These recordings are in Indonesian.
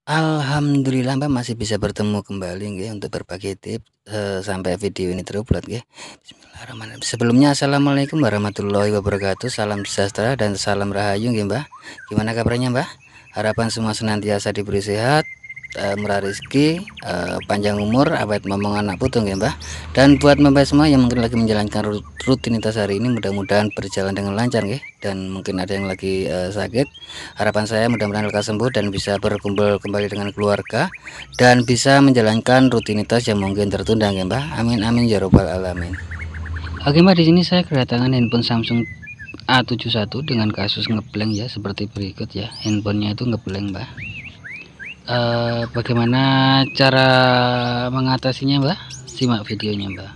Alhamdulillah Mbak masih bisa bertemu kembali nggih untuk berbagi tips, sampai video ini terupload nggih. Bismillahirrahmanirrahim. Sebelumnya assalamualaikum warahmatullahi wabarakatuh, salam sejahtera dan salam rahayu nggih Mbah. Gimana kabarnya Mbah? Harapan semua senantiasa diberi sehat, murah rezeki, panjang umur, awet momong anak putu nggih Mbah. Dan buat Mbah semua yang mungkin lagi menjalankan rutinitas hari ini mudah-mudahan berjalan dengan lancar nggih, dan mungkin ada yang lagi sakit. Harapan saya mudah-mudahan lekas sembuh dan bisa berkumpul kembali dengan keluarga dan bisa menjalankan rutinitas yang mungkin tertunda ya Mbah. Amin amin ya robbal alamin. Oke Mbak, di sini saya kedatangan handphone Samsung A71 dengan kasus ngeblank ya, seperti berikut ya. Handphonenya itu ngeblank Mbak. Bagaimana cara mengatasinya Mbak? Simak videonya Mbak.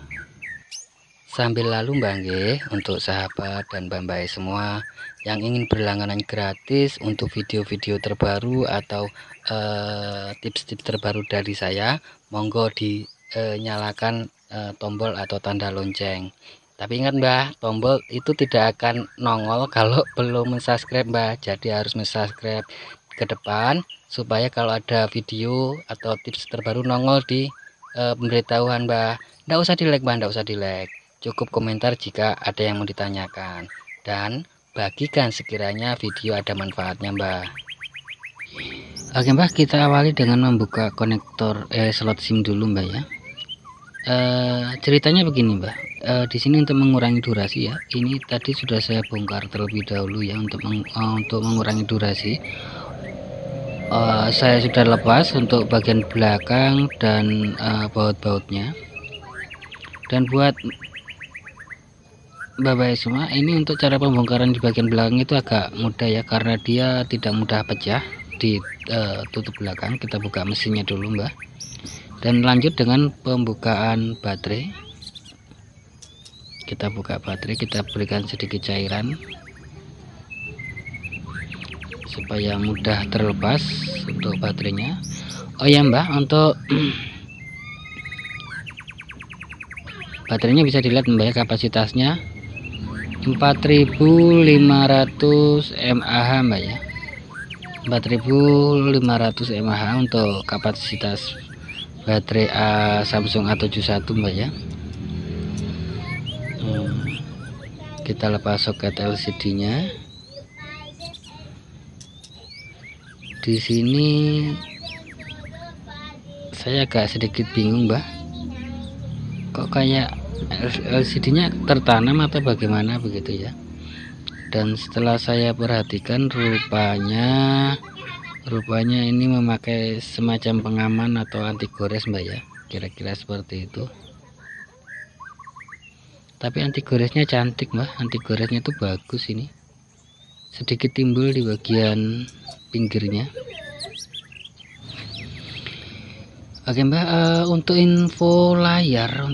Sambil lalu Mbak nggih, untuk sahabat dan Mbak semua yang ingin berlangganan gratis untuk video-video terbaru atau tips-tips terbaru dari saya, monggo dinyalakan tombol atau tanda lonceng. Tapi ingat Mbak, tombol itu tidak akan nongol kalau belum subscribe Mbak. Jadi harus subscribe ke depan supaya kalau ada video atau tips terbaru nongol di pemberitahuan Mbak. Nggak usah di like Mbak, nggak usah di like. Cukup komentar jika ada yang mau ditanyakan, dan bagikan sekiranya video ada manfaatnya Mbak. Oke Mbak, kita awali dengan membuka konektor slot SIM dulu Mbak ya. Ceritanya begini Mbak, di sini untuk mengurangi durasi ya, ini tadi sudah saya bongkar terlebih dahulu ya, untuk mengurangi durasi. Saya sudah lepas untuk bagian belakang dan baut-bautnya. Dan buat Bapak semua, ini untuk cara pembongkaran di bagian belakang itu agak mudah ya, karena dia tidak mudah pecah di tutup belakang. Kita buka mesinnya dulu Mbak, dan lanjut dengan pembukaan baterai. Kita buka baterai, kita berikan sedikit cairan supaya mudah terlepas untuk baterainya. Oh ya Mbak, untuk baterainya bisa dilihat Mbak ya, kapasitasnya 4500 mAh Mbak ya, 4500 mAh untuk kapasitas baterai Samsung A71 Mbak ya. Kita lepas soket LCD nya. Di sini saya agak sedikit bingung Mbak, kok kayak LCD-nya tertanam atau bagaimana begitu ya. Dan setelah saya perhatikan, rupanya ini memakai semacam pengaman atau anti gores Mbak ya, kira-kira seperti itu. Tapi anti goresnya cantik Mbak, anti goresnya itu bagus. Ini sedikit timbul di bagian pinggirnya. Oke Mbak, untuk info layar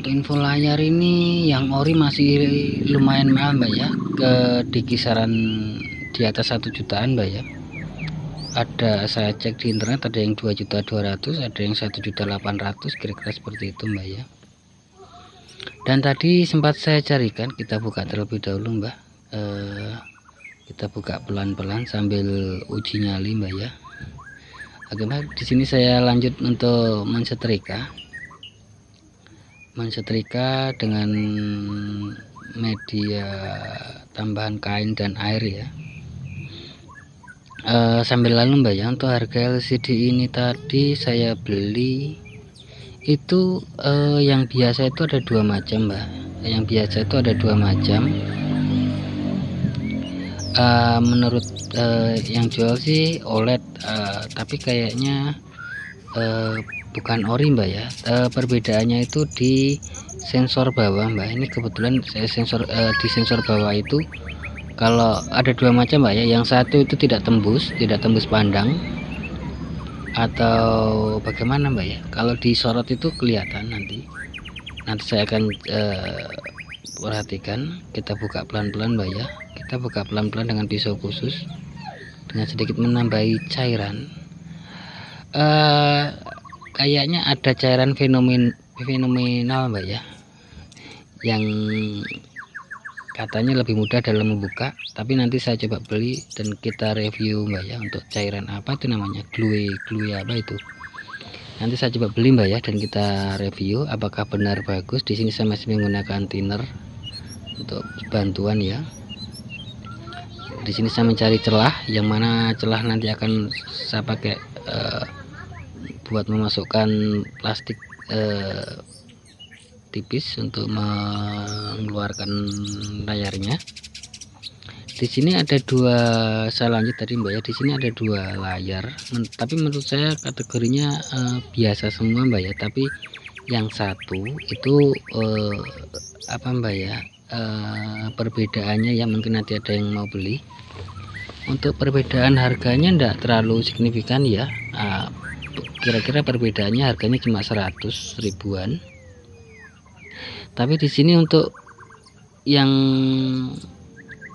ini yang ori masih lumayan mahal Mbak ya, di kisaran di atas 1 jutaan Mbak ya. Ada, saya cek di internet, ada yang 2.200.000, ada yang 1.800.000, kira-kira seperti itu Mbak ya. Dan tadi sempat saya carikan, kita buka terlebih dahulu Mbak. Kita buka pelan-pelan sambil uji nyali Mbak ya. Oke Mbak, di sini saya lanjut untuk mensetrika dengan media tambahan kain dan air ya. Sambil lalu Mbak ya, untuk harga LCD ini tadi saya beli itu yang biasa itu ada 2 macam Mbak. Yang biasa itu ada 2 macam. Menurut yang jual sih OLED, tapi kayaknya bukan ori Mbak ya. Perbedaannya itu di sensor bawah Mbak. Ini kebetulan saya di sensor bawah itu, kalau ada 2 macam Mbak ya. Yang satu itu tidak tembus pandang, atau bagaimana Mbak ya, kalau disorot itu kelihatan. Nanti saya akan perhatikan. Kita buka pelan-pelan Mbak ya, kita buka pelan-pelan dengan pisau khusus, dengan sedikit menambahi cairan. Kayaknya ada cairan fenomenal Mbak ya, yang katanya lebih mudah dalam membuka, tapi nanti saya coba beli dan kita review Mbak ya, untuk cairan apa itu namanya, glue apa itu, nanti saya coba beli Mbak ya, dan kita review apakah benar bagus. Di sini saya masih menggunakan thinner untuk bantuan ya. Di sini saya mencari celah, yang mana celah nanti akan saya pakai buat memasukkan plastik tipis untuk mengeluarkan layarnya. Di sini ada dua, saya lanjut tadi Mbak ya, di sini ada dua layar, tapi menurut saya kategorinya biasa semua Mbak ya. Tapi yang satu itu apa Mbak ya, perbedaannya ya, mungkin nanti ada yang mau beli. Untuk perbedaan harganya enggak terlalu signifikan ya, kira-kira perbedaannya harganya cuma 100 ribuan. Tapi di sini untuk yang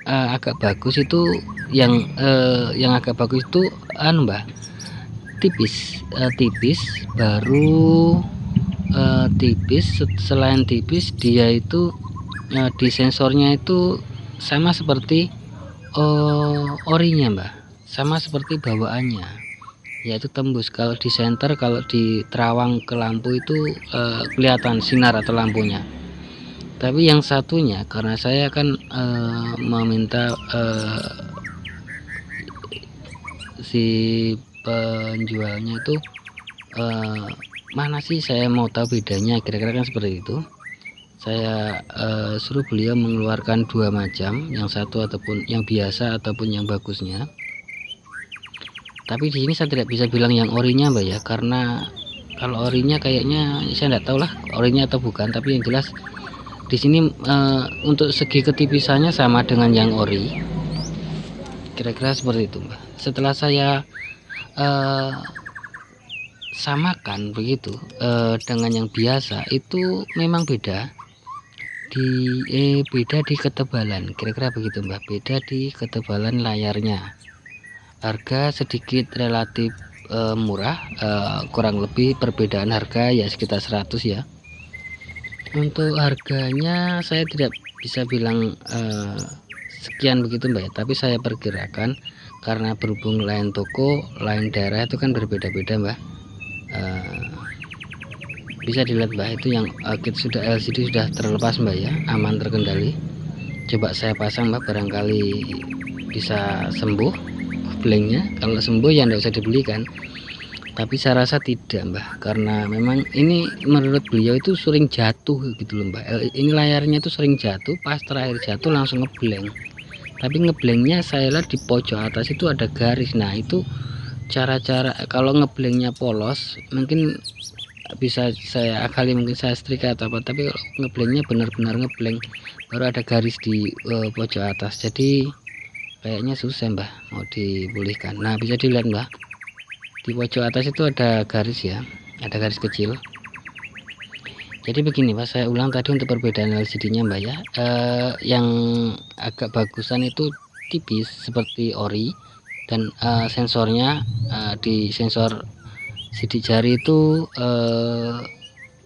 agak bagus itu, yang agak bagus itu Mbak, tipis, baru tipis. Selain tipis, dia itu di sensornya itu sama seperti orinya Mbak, sama seperti bawaannya, yaitu tembus. Kalau di senter, kalau di terawang ke lampu itu kelihatan sinar atau lampunya. Tapi yang satunya, karena saya kan meminta si penjualnya itu mana sih, saya mau tahu bedanya, kira-kira kan seperti itu. Saya suruh beliau mengeluarkan dua macam, yang satu ataupun yang biasa ataupun yang bagusnya. Tapi di sini saya tidak bisa bilang yang orinya Mbak ya, karena kalau orinya kayaknya saya tidak tahu lah orinya atau bukan. Tapi yang jelas di sini untuk segi ketipisannya sama dengan yang ori, kira-kira seperti itu Mbak. Setelah saya samakan begitu dengan yang biasa, itu memang beda di ketebalan, kira-kira begitu Mbak, beda di ketebalan layarnya. Harga sedikit relatif murah, kurang lebih perbedaan harga ya sekitar 100 ya. Untuk harganya saya tidak bisa bilang sekian begitu Mbak ya, tapi saya perkirakan karena berhubung lain toko, lain daerah itu kan berbeda-beda Mbak. Bisa dilihat Mbak, itu yang kit sudah LCD sudah terlepas Mbak ya, aman terkendali. Coba saya pasang Mbak, barangkali bisa sembuh blanknya. Kalau sembuh ya tidak usah dibelikan, tapi saya rasa tidak Mbak, karena memang ini menurut beliau itu sering jatuh gitu loh Mbak. Ini layarnya itu sering jatuh, pas terakhir jatuh langsung ngeblank. Tapi ngeblanknya saya lihat di pojok atas itu ada garis. Nah itu cara-cara, kalau ngeblanknya polos mungkin bisa saya akali, mungkin saya setrika atau apa, tapi kalau ngeblanknya benar-benar ngeblank baru ada garis di pojok atas, jadi kayaknya susah Mbak mau dipulihkan. Nah bisa dilihat Mbak, di pojok atas itu ada garis ya, ada garis kecil. Jadi begini Pak, saya ulang tadi untuk perbedaan LCD nya Mbak ya, yang agak bagusan itu tipis seperti ori, dan sensornya di sensor sidik jari itu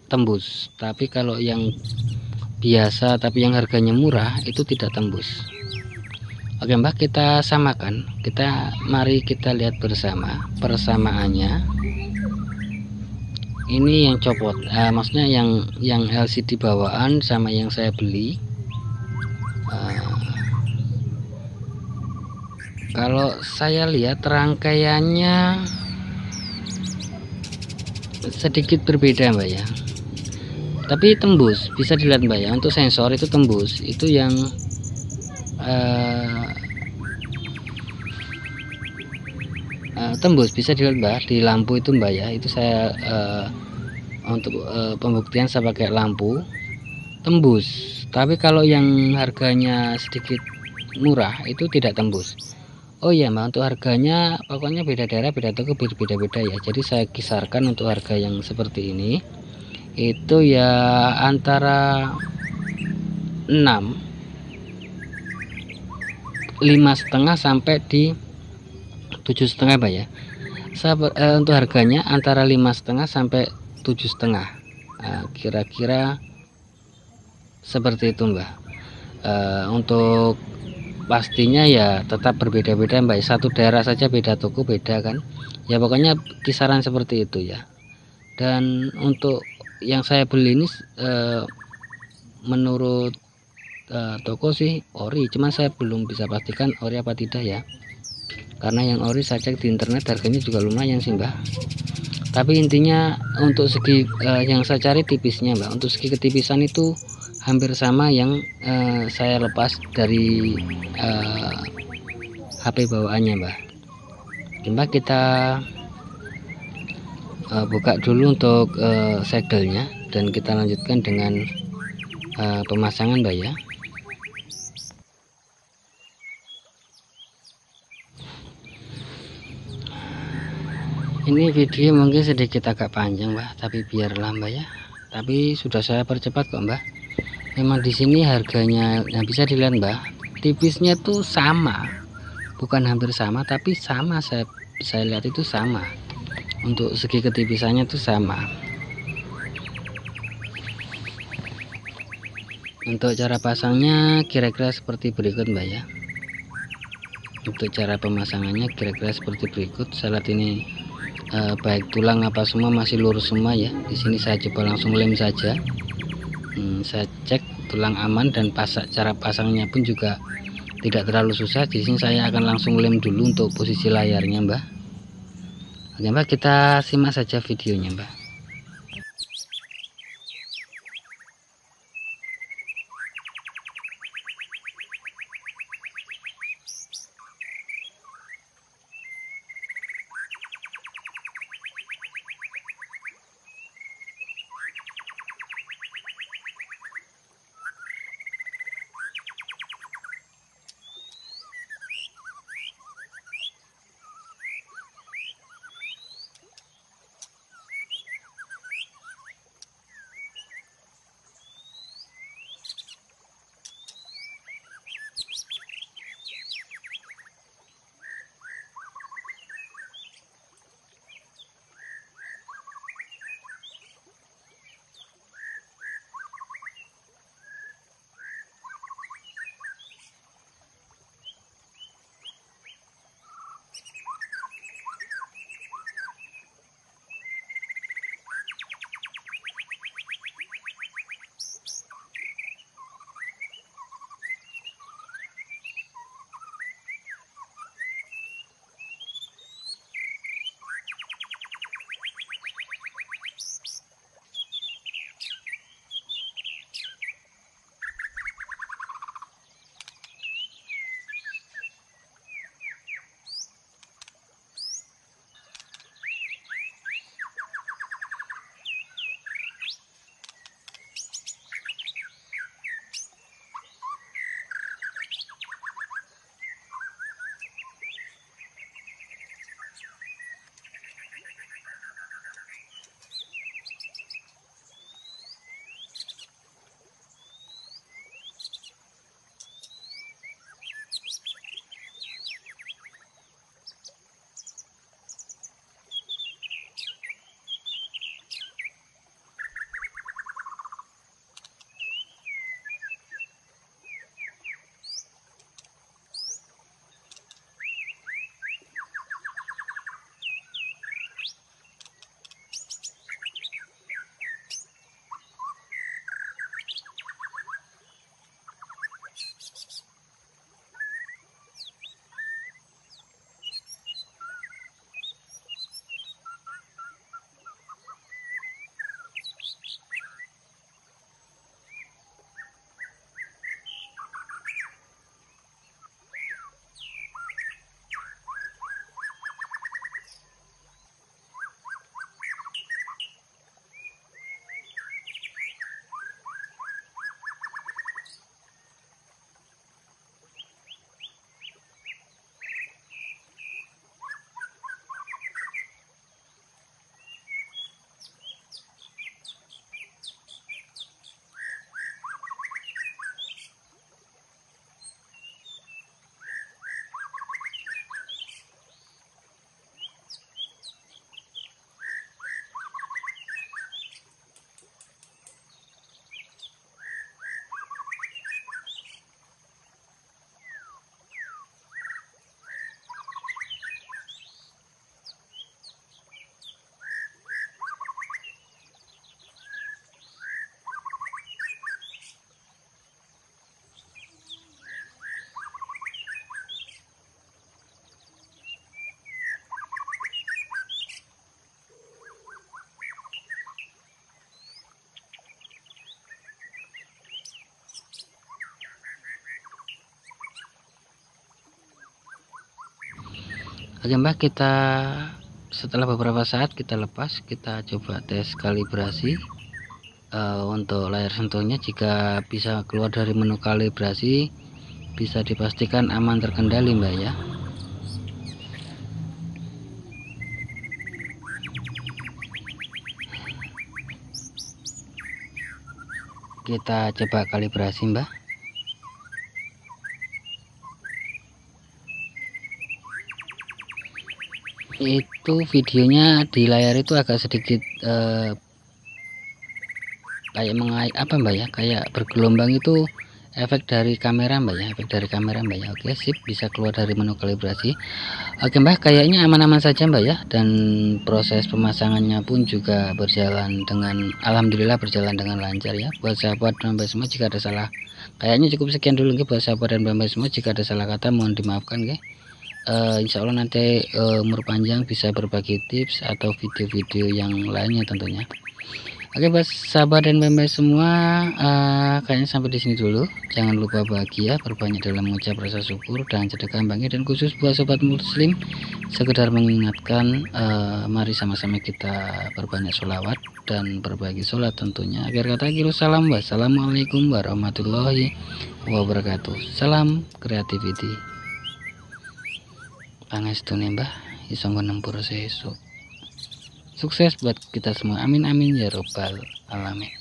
tembus. Tapi kalau yang biasa tapi yang harganya murah itu tidak tembus. Oke Mbak, kita samakan, mari kita lihat bersama persamaannya. Ini yang copot, maksudnya yang LCD bawaan sama yang saya beli. Kalau saya lihat rangkaiannya sedikit berbeda Mbak ya, tapi tembus, bisa dilihat Mbak ya, untuk sensor itu tembus. Itu yang tembus, bisa dilihat Mbak di lampu itu Mbak ya. Itu saya untuk pembuktian saya pakai lampu, tembus. Tapi kalau yang harganya sedikit murah itu tidak tembus. Oh iya Mbak, untuk harganya pokoknya beda daerah, beda toko, beda-beda ya. Jadi saya kisarkan untuk harga yang seperti ini itu ya antara 5,5 sampai di 7,5 Mbak ya. Untuk harganya antara 5,5 sampai 7,5, kira-kira seperti itu Mbak. Untuk pastinya ya tetap berbeda-beda Mbak, satu daerah saja beda toko beda kan ya, pokoknya kisaran seperti itu ya. Dan untuk yang saya beli ini menurut toko sih ori, cuman saya belum bisa pastikan ori apa tidak ya, karena yang ori saya cek di internet harganya juga lumayan sih Mbak. Tapi intinya untuk segi yang saya cari tipisnya Mbak, untuk segi ketipisan itu hampir sama yang saya lepas dari HP bawaannya Mbak. Coba kita buka dulu untuk segelnya dan kita lanjutkan dengan pemasangan Mbak ya. Ini video mungkin sedikit agak panjang Mbak, tapi biarlah Mbak ya. Tapi sudah saya percepat kok Mbak. Memang di sini harganya, nah bisa dilihat Mbak, tipisnya tuh sama, bukan hampir sama, tapi sama. Saya lihat itu sama. Untuk segi ketipisannya tuh sama. Untuk cara pasangnya kira-kira seperti berikut Mbak ya. Untuk cara pemasangannya kira-kira seperti berikut. Saya lihat ini baik tulang apa semua masih lurus semua ya. Di sini saya coba langsung lem saja. Saya cek tulang aman dan cara pasangnya pun juga tidak terlalu susah. Di sini saya akan langsung lem dulu untuk posisi layarnya Mbak. Oke Mbak, kita simak saja videonya Mbak. Oke Mbah, kita setelah beberapa saat kita lepas, kita coba tes kalibrasi. Untuk layar sentuhnya, jika bisa keluar dari menu kalibrasi, bisa dipastikan aman terkendali Mbak ya. Kita coba kalibrasi Mbak. Itu videonya di layar itu agak sedikit kayak apa Mbak ya, kayak bergelombang. Itu efek dari kamera Mbak ya, efek dari kamera Mbak ya. Oke sip, bisa keluar dari menu kalibrasi. Oke Mbak, kayaknya aman-aman saja Mbak ya, dan proses pemasangannya pun juga berjalan dengan, alhamdulillah berjalan dengan lancar ya. Buat sahabat dan Mbak semua, jika ada salah, kayaknya cukup sekian dulu buat sahabat dan Mbak semua. Jika ada salah kata mohon dimaafkan ya. Insya Allah nanti umur panjang bisa berbagi tips atau video-video yang lainnya tentunya. Oke buat sahabat dan mbak semua, kayaknya sampai di sini dulu. Jangan lupa bahagia, berbanyak dalam mengucap rasa syukur dan sedekah bangkit. Dan khusus buat sobat muslim, sekedar mengingatkan, mari sama-sama kita berbanyak sholawat dan berbagi sholat tentunya. Akhir kata akhirul salam, wassalamualaikum warahmatullahi wabarakatuh. Salam creativity. Pangestune Mbah iso nempur sesuk. Sukses buat kita semua, amin amin ya robbal alamin.